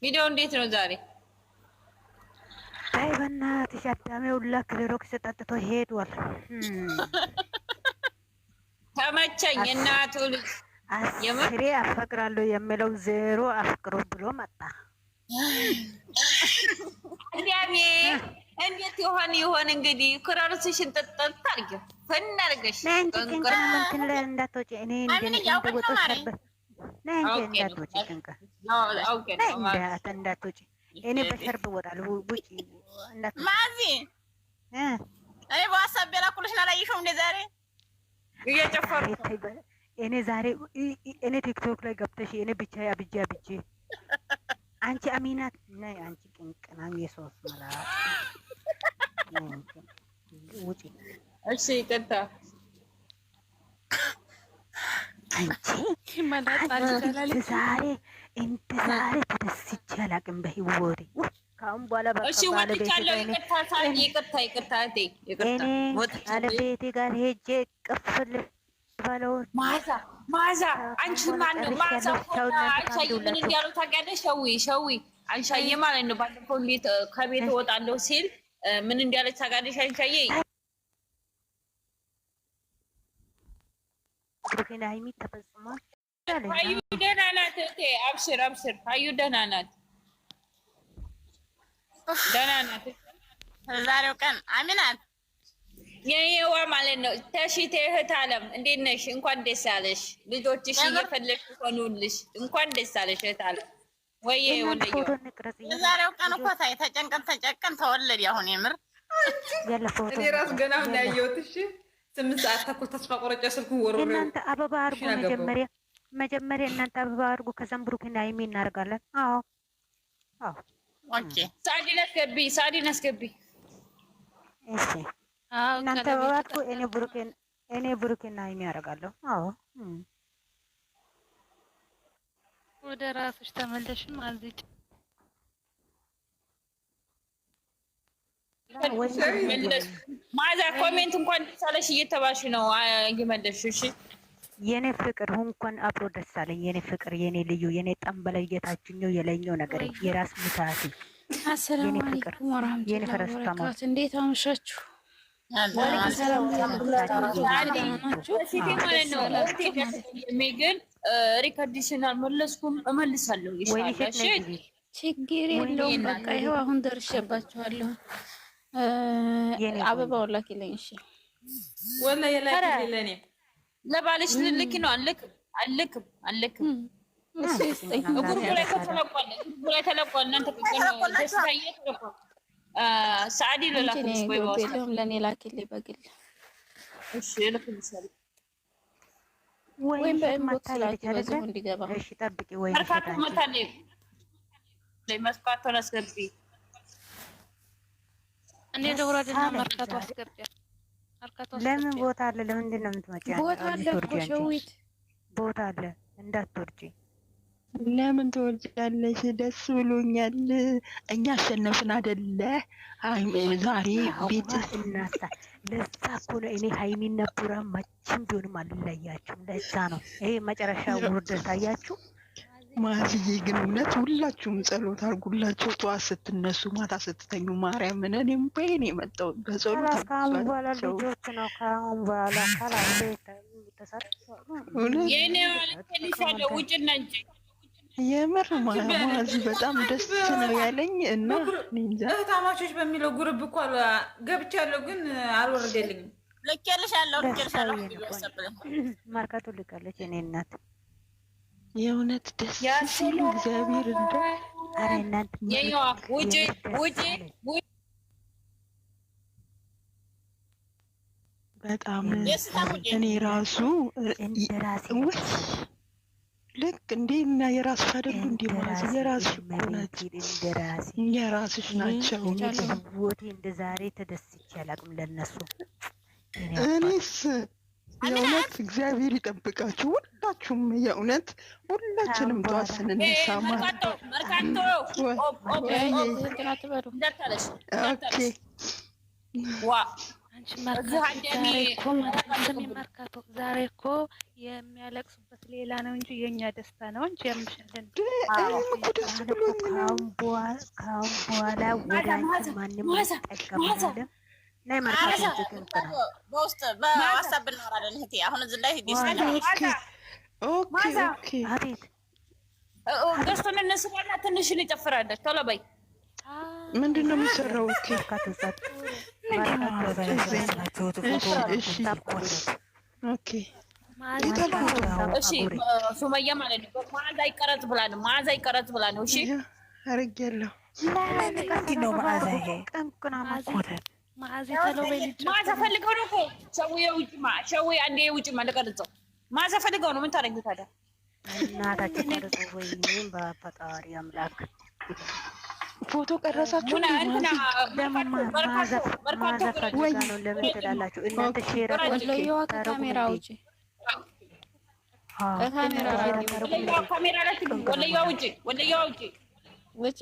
ቪዲዮ እንዴት ነው ዛሬ? አይ በእናትሽ አዳሜው ለክሊሮክስ ጠጥቶ ሄዷል። ተመቸኝ እናቱ ልጅ አስሬ አፈቅራለሁ የሚለው ዜሮ አፍቅሮ ብሎ መጣ። አዳሜ እንዴት ይሆን እንግዲህ ክራርስሽን ጠጥተን ታርጊው ፈናርገሽ እንትን ላይ እንዳትወጪ እኔ እንደወጣ ሰርበ እንዳትወጪ እኔ በሸርብ እወጣለሁ። ውጪ ማዚ እኔ በዋትስአፕ የላኩልሽ አላየሽውም እንደ ዛሬ እየጨፈርኩ እኔ ዛሬ እኔ ቲክቶክ ላይ ገብተሽ እኔ ብቻ አብጄ አንቺ አሚናት ነይ አንቺ ቅንቅናም የሶስት መላ ውጪ። እሺ ይቅርታ አንቺ ዛሬ ተደስቼ አላውቅም በህይወቴ። ከአሁን በኋላ ባለቤቴ ጋር ሄጄ ቅፍል ባለው ማዛ አንቺ ማን ነው? ማዛ አንሻዬ ምን እንዲያሉ ታውቂያለሽ? ሸዊ አንሻዬ ማለት ነው። ባለፈው እንዴት ከቤት እወጣለሁ ሲል ምን እንዲያለች ታውቂያለሽ? አንሻዬ ብሩኬና ሀይሚ ተፈጽሟል። ሀዩ ደህና ናት እህቴ፣ አብሽር ሀዩ ደህና ናት። ዛሬው ቀን አሚናት የኔዋ ማለት ነው። ተሽቴ እህት አለም እንዴት ነሽ? እንኳን ደስ አለሽ። ልጆችሽ እየፈለግሽ ሆኑልሽ። እንኳን ደስ አለሽ እህት አለም። ወይዬ ወንደየው ዛሬው ቀን እኮ ተጨንቀን ተወለድ። አሁን የምር እኔ ራስ ገና ምን ያየሁት እሺ 8 ሰዓት ተኩል ተስፋ ቆረጨ ስልኩን ወሮሮ እናንተ አበባ አርጉ። መጀመሪያ እናንተ አበባ አርጉ። ከዛም ብሩክና ሀይሚ እናደርጋለን። አዎ ኦኬ። ሳዲን አስገቢ። እሺ እናንተ አበባ አርጉ። እኔ ብሩክና ሀይሚ ያደርጋለሁ። አዎ ወደ ራስሽ ተመለሽም አልዚጭ ማዛ ኮሜንት እንኳን ደስ አለሽ እየተባልሽ ነው እየመለስሽ። እሺ የኔ ፍቅር እንኳን አብሮ ደስ አለኝ። የኔ ፍቅር፣ የኔ ልዩ፣ የኔ ጠንበለ፣ የታችኛው የላይኛው ነገር የራስ ምታሲ የኔ ፍቅር፣ የኔ ፈረስታ ማለት እንዴት አመሻችሁ? ግን ሪከርዲሽን አልመለስኩም፣ እመልሳለሁ። ችግር የለውም። በቃ ይኸው አሁን ደርሼባችኋለሁ። አበባው ላኪልኝ። እሺ ወላሂ የላኪልኝ ለኔ ለባልሽ ልልኪ ነው። አልልክም እሱ ይስጠኝ። ጉርጉ ላይ ተለቋል። እናንተ ደስታዬ ተለቋል። ሰዓዲ ልላክልሽ ወይ በውስጥ ለኔ ላኪልኝ በግል። እሺ ልክልሻለሁ ወይም በኢንቦክስ ላኪ በዚሁ እንዲገባ። እሺ ጠብቂ። ወይ መርካቶ መታለች መስካቶን አስገቢ። እኔ ደውራድና መርካቶ አስገቢ። ለምን ቦታ አለ? ለምንድን ነው የምትመጪው? ቦታ አለ እኮ ሸዊት፣ ቦታ አለ። እንዳትወርጂ። ለምን ትወርጃለሽ? ደስ ብሎኛል። እኛ አሸነፍን አይደለ? ዛሬ ቤት እናሳ ለዛ እኮ ነው እኔ ሀይሚና ቡራ መቼም ቢሆንም አልለያችሁም። ለዛ ነው ይሄ መጨረሻ ውርደት አያችሁ። ማዝዬ ግን እውነት ሁላችሁም ጸሎት አድርጉላቸው። ጠዋት ስትነሱ ማታ ስትተኙ ማርያምን እኔም በይኔ የመጣው በጸሎት ከአሁን በኋላ ልጆች ነው። ከአሁን በኋላ ካላለ የምር ማዚ በጣም ደስ ነው ያለኝ እና እህታማቾች በሚለው ጉርብ እኮ ገብቻለሁ፣ ግን አልወረደልኝም። ልኬልሻለሁ ማርካቶ ልካለች የኔ እናት። የእውነት ደስ ሲሉ እግዚአብሔር እንደ አረ እናንተ በጣም እኔ ራሱ ልክ እንዴ እና የራስ ፈደሉ እንዴ ማለት የራስ እውነት የራስሽ ናቸው። ወቴ እንደ ዛሬ ተደስቼ አላውቅም ለነሱ። እኔስ የእውነት እግዚአብሔር ይጠብቃችሁ ሁላችሁም። የእውነት ሁላችንም ጠዋት ስንነሳ ዛሬ እኮ የሚያለቅሱበት ሌላ ነው እንጂ የኛ ደስታ ነው እንጂ የምሸልን ካሁን በኋላ ወደ አንቺ ማንም አይጠቀምም። ናይ መርካቶ በውስጥ በዋትስአፕ እናወራለን እህቴ። አሁን እዚህ ላይ አቤት ገዝቶን እንስራና ትንሽ እንጨፍራለን። ቶሎ በይ። ምንድን ነው የሚሰራው? እሺ ሱመያ ማለት ነው መዓዛ ይቀረጽ ብላ ነው። መዓዛ ይቀረጽ ብላ ነው። እሺ አረጋለሁ። መዓዛ ፈልገው ነው እኮ ሸዊ አንዴ ውጭ ለቀርጸው መዓዛ ፈልገው ነው። ምን ታደርጊው ታዲያ? እናታችን ቀርጾ ወይም በፈጣሪ አምላክ ፎቶ ቀረጻችሁ? ማዛ ፈልጋ ነው። ለምን ትላላችሁ እናንተ? ሼር ካሜራ ውጪ ካሜራ ላይ ወለያ ውጪ ውጪ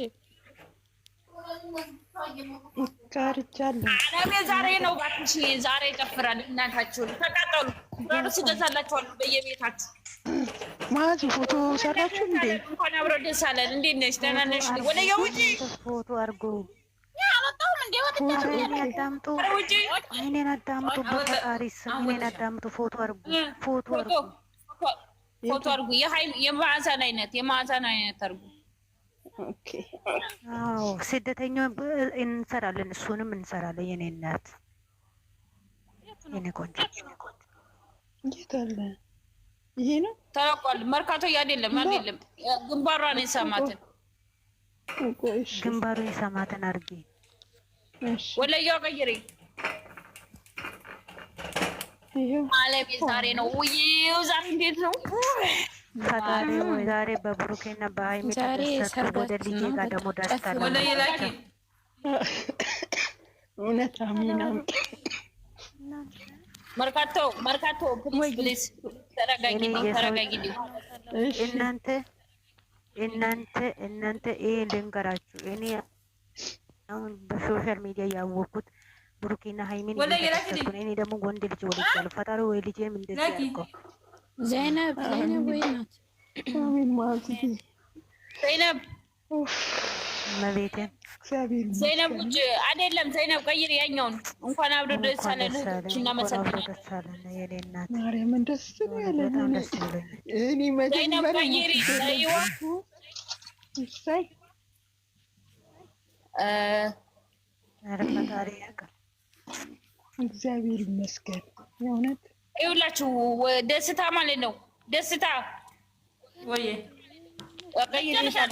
ቀርቻለሁ። አረሜ ዛሬ ነው እባክሽ፣ ዛሬ ጨፍራል። እናታችሁ ተቃጠሉ። ብራዱስ ገዛላችኋል በየቤታችሁ። ማዚ ፎቶ ሰራችሁ እንዴ? እንኳን አብሮ ደስ አለን። እንዴት ነሽ? ደህና ነሽ? ወለያ ውጪ ፎቶ አድርጎ ያወጣው እንዴ? እኔን አዳምጡ፣ እኔን አዳምጡ፣ በፈጣሪ ስም እኔን አዳምጡ። ፎቶ አድርጉ፣ ፎቶ አድርጉ። የመዓዛን አይነት አድርጉ። ኦኬ። አዎ ስደተኛ እንሰራለን፣ እሱንም እንሰራለን። የኔ እናት፣ የኔ ቆንጆ የት አለ? ይሄ ነው ተለቋል። መርካቶ አይደለም ግንባሯን የሰማትን ግንባሩን የሰማትን አድርጊ። ወለያው ቀይሬ አለሜ ዛሬ ነው። ውይው ዛሬ እንዴት ነው? ፈጣሪ ወይ ዛሬ በብሩኬና በሃይሚ ተደሰቱ። ወደ ልጄ ጋር ደግሞ ደስታ ነው። እውነት አሚና መርካቶ ፕሊዝ ተረጋጊ። እናንተ ይሄ ልንገራችሁ። እኔ አሁን በሶሻል ሚዲያ ያወቅኩት ብሩኬና ሃይሚን እየተደሰቱ ነው። እኔ ደግሞ ወንድ ልጅ ወልጃለሁ። ፈጣሪ ወይ ልጄም እንደዚህ ያድርገው። ዘይነብ ወይ ናት? ዘይነብ መቤቴን ዘይነብ ውጭ አይደለም። ዘይነብ ቀይር ያኛውን። እንኳን አብሮ ደስ አለን። እናመሰግናለን። የኔ እናት ማርያምን ደስ ያለን እኔ ዘይነብ ቀይሪ ዘይዋ እሰይ ኧረ ፈጣሪ ያውቃል። እግዚአብሔር ይመስገን። የእውነት ይኸውላችሁ ደስታ ማለት ነው። ደስታ ወይ ቀይሪሻል።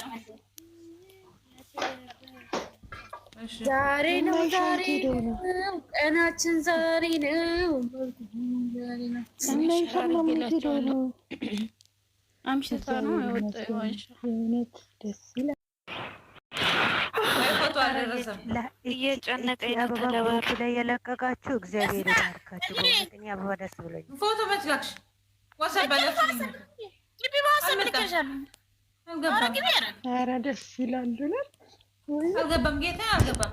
ዛሬ ነው ቀናችን፣ ዛሬ ነው አምሽታ ነው የወጣው። የእውነት ደስ ይላል። እየጨነቀኝ ነው። ተለባቱ ላይ የለቀቃችሁ እግዚአብሔር ይባርካችሁ። በእውነት እኔ አበባ ደስ ብሎኝ ፎቶ መችላክሽ ወሰበለሽ ኧረ ደስ ይላል። አልገባም ጌታ አልገባም።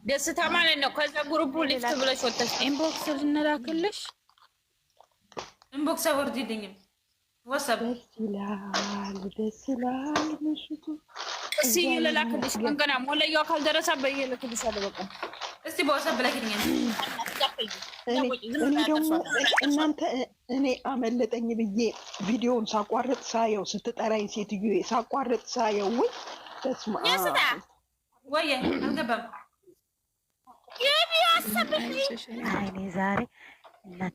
ደስታ ማለት ነው። ከዛ ግሩፕ ሊፍት ብለሽ ወጥተሽ ኢንቦክስ ልንላክልሽ። ኢንቦክስ አወርጂልኝም ወሰብ ደስ ይላል። ምሽቱ እስቲ ልላክልሽ። ገና ሞለያው ካልደረሰ በየልክልሽ አለ። በቃ እስቲ በወሰብ ብለክልኝ። እኔ ደግሞ እናንተ እኔ አመለጠኝ ብዬ ቪዲዮውን ሳቋርጥ ሳየው ስትጠራኝ ሴትዮ ሳቋርጥ ሳየው ወይ ተስማ ወይ አልገባም። አይኔ ዛሬ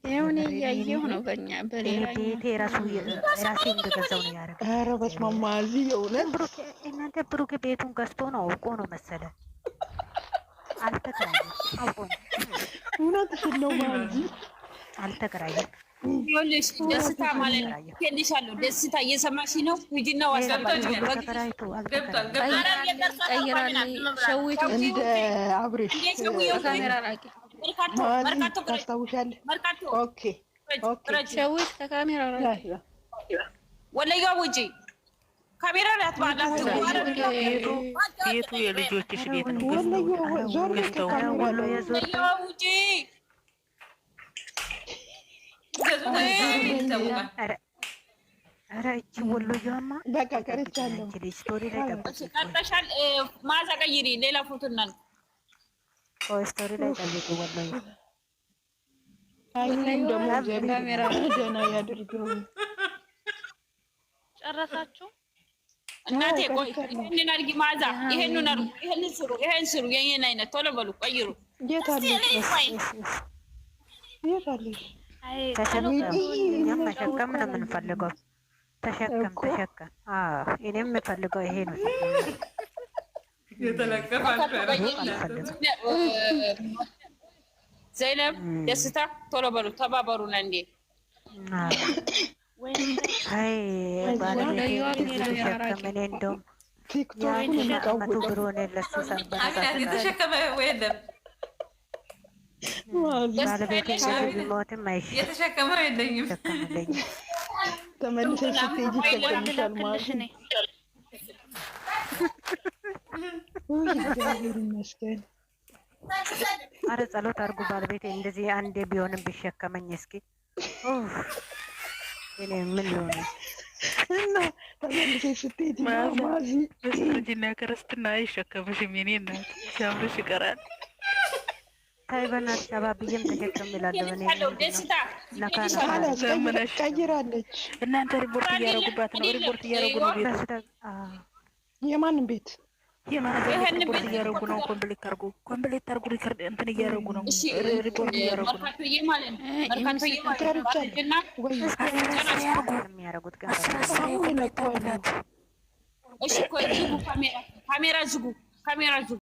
ይሁን እያየሁ ነው። በእኛ በሌላ ቤቴ ራሴ እንደገዛው ነው ያደረገው። ኧረ በስመ አብ ማዚ የእውነት እናንተ ብሩክ ቤቱን ገዝቶ ነው አውቆ ነው መሰለ። አልተከራየም፣ አውቆ ነው። እውነትሽን ነው ማዚ፣ አልተከራየም። ይኸውልሽ ደስታ ማለት ነው። ይልሻለሁ ደስታ እየሰማሽ ነው። ሂጂና ዋሳብታችሁ ተከራይቶ ገብቷል። ሸዊት እንደ አብሬሽ ካሜራ ራቂ። መርካቶ ታስታውሻለሽ? ኦኬ ሸዊት ከካሜራ ራቂ። ወለያ ውጪ ካሜራ ላይ አትባላችሁ። ቤቱ የልጆችሽ ቤት ነው። ወለያ ዞር ወሎ የዞር ወለያ ውጪ ኧረ እቺ ወሎዬዋማ በቃ ቀርቻለሁ። ስቶሪ ላይ ጠብቂ። ቀርተሻል። ማዛ ቀይሪ፣ ሌላ ፎቶ እናል ስቶሪ ላይ ጠብቂ ወሎዬ። አይኔም ደግሞ ካሜራ ደህና ያድርገው። ጨረሳችሁ? እናቴ ቆይ ይሄንን አድርጊ ማዛ፣ ይሄንን አድርጉ፣ ይሄንን ስሩ፣ ይሄን ስሩ፣ የኔን አይነት ቶሎ በሉ ቀይሩ። የት አለሽ? የት አለሽ? እኛም መሸከም ነው የምንፈልገው። ተሸከም። እኔም የምፈልገው ይሄ ነው። ዘይነብ ደስታ ቶሎ በሉ ተባበሩን እንዴ። ባለቤቴ እንደውም የአመቱ ብሮን ለሱ ተሸከመ ወይ የለም ባለቤቴ ቢሞትም የተሸከመው የለኝም። ተመልሰሽ ስትሄጂ ይሸከምሻል ማለት ነው። እግዚአብሔር ይመስገን። አረ ጸሎት አድርጉ ባለቤቴ እንደዚህ አንዴ ቢሆንም ቢሸከመኝ እስኪ እኔ ምን ሊሆን እና ተመልሰሽ ስትሄጂ ማዚ በስተርጅና ክርስትና አይሸከምሽም የኔ እናት ሲያምርሽ ይቀራል። ታይ በእናትሽ አባብዬም ተሸከም እላለሁ እኔ ዘመነሽ ቀይራለች። እናንተ ሪፖርት እያደረጉባት ነው። ሪፖርት እያደረጉ ነው። ቤት የማንም ቤት የማንም ሪፖርት እያደረጉ ነው። ኮምፕሊት አድርጉ ሪከርድ እንትን እያደረጉ ነው። ሪፖርት እያደረጉ ነው። የሚያደርጉት ካሜራ ዝጉ።